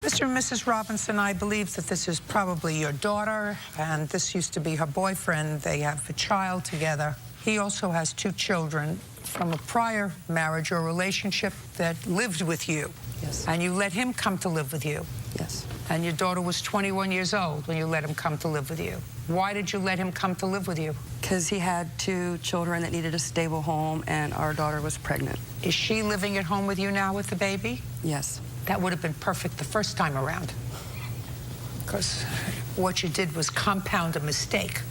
Mr. and Mrs. Robinson, I believe that this is probably your daughter, and this used to be her boyfriend. They have a child together. He also has 2 children from a prior marriage or relationship that lived with you. Yes. And you let him come to live with you. Yes. And your daughter was 21 years old when you let him come to live with you. Why did you let him come to live with you? Because he had 2 children that needed a stable home, and our daughter was pregnant. Is she living at home with you now with the baby? Yes. That would have been perfect the first time around. Because what you did was compound a mistake.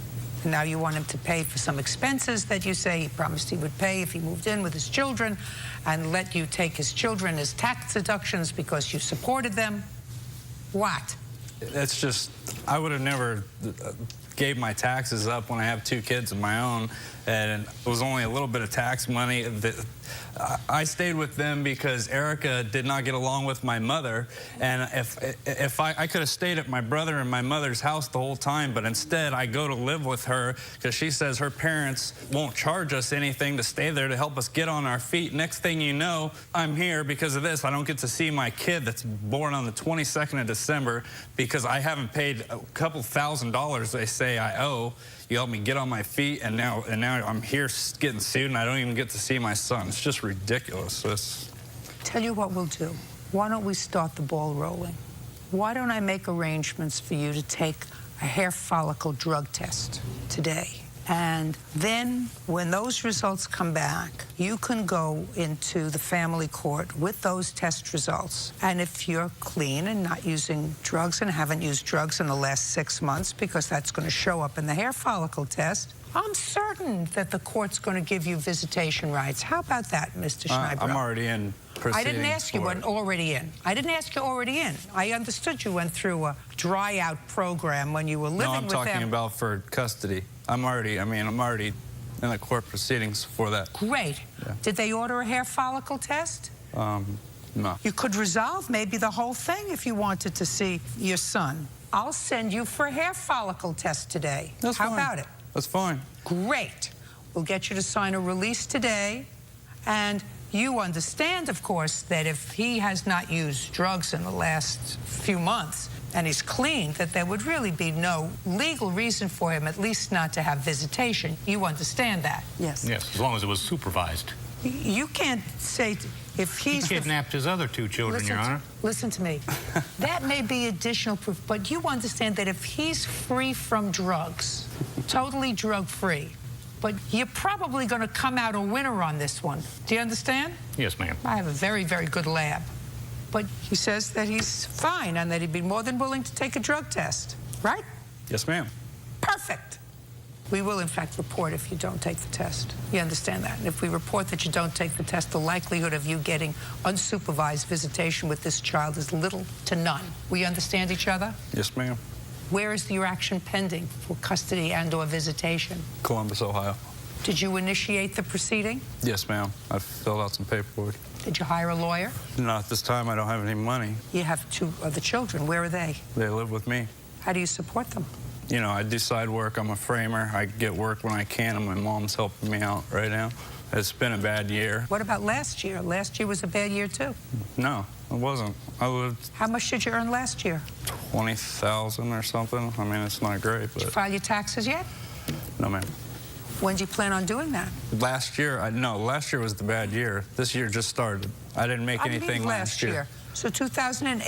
And now you want him to pay for some expenses that you say he promised he would pay if he moved in with his children, and let you take his children as tax deductions because you supported them. What? It's just, I would have never gave my taxes up when I have 2 kids of my own, and it was only a little bit of tax money. I stayed with them because Erica did not get along with my mother, and if I could have stayed at my brother and my mother's house the whole time, but instead I go to live with her because she says her parents won't charge us anything to stay there to help us get on our feet. Next thing you know, I'm here because of this. I don't get to see my kid that's born on the 22nd of December because I haven't paid a couple $1,000s they say I owe. You helped me get on my feet, and now I'm here getting sued, and I don't even get to see my son. It's just ridiculous. Tell you what we'll do. Why don't we start the ball rolling? Why don't I make arrangements for you to take a hair follicle drug test today? And then when those results come back, you can go into the family court with those test results. And if you're clean and not using drugs and haven't used drugs in the last 6 months, because that's going to show up in the hair follicle test, I'm certain that the court's going to give you visitation rights. How about that, Mr. Schneider? I'm already in proceedings. I didn't ask you when already in. I didn't ask you already in. I understood you went through a dry-out program when you were living with them. No, I'm talking about for custody. I'm already in the court proceedings for that. Great. Yeah. Did they order a hair follicle test? No. You could resolve maybe the whole thing if you wanted to see your son. I'll send you for a hair follicle test today. That's How fine. about it? That's fine. Great. We'll get you to sign a release today. And you understand, of course, that if he has not used drugs in the last few months and he's clean, that there would really be no legal reason for him, at least not to have visitation. You understand that? Yes. Yes, as long as it was supervised. You can't say if He he's... kidnapped his other 2 children, Your Honor. Listen to me. That may be additional proof, but you understand that if he's free from drugs, totally drug-free, but you're probably going to come out a winner on this one. Do you understand? Yes, ma'am. I have a very, very good lab. But he says that he's fine and that he'd be more than willing to take a drug test, right? Yes, ma'am. Perfect. We will, in fact, report if you don't take the test. You understand that? And if we report that you don't take the test, the likelihood of you getting unsupervised visitation with this child is little to none. We understand each other? Yes, ma'am. Where is your action pending for custody and/or visitation? Columbus, Ohio. Did you initiate the proceeding? Yes, ma'am. I filled out some paperwork. Did you hire a lawyer? Not at this time. I don't have any money. You have 2 other children. Where are they? They live with me. How do you support them? You know, I do side work. I'm a framer. I get work when I can, and my mom's helping me out right now. It's been a bad year. What about last year? Last year was a bad year, too. No, it wasn't. I lived How much did you earn last year? $20,000 or something. I mean, it's not great, Did you but file your taxes yet? no, ma'am. When do you plan on doing that? Last year, last year was the bad year. This year just started. I didn't make anything last year. So 2008.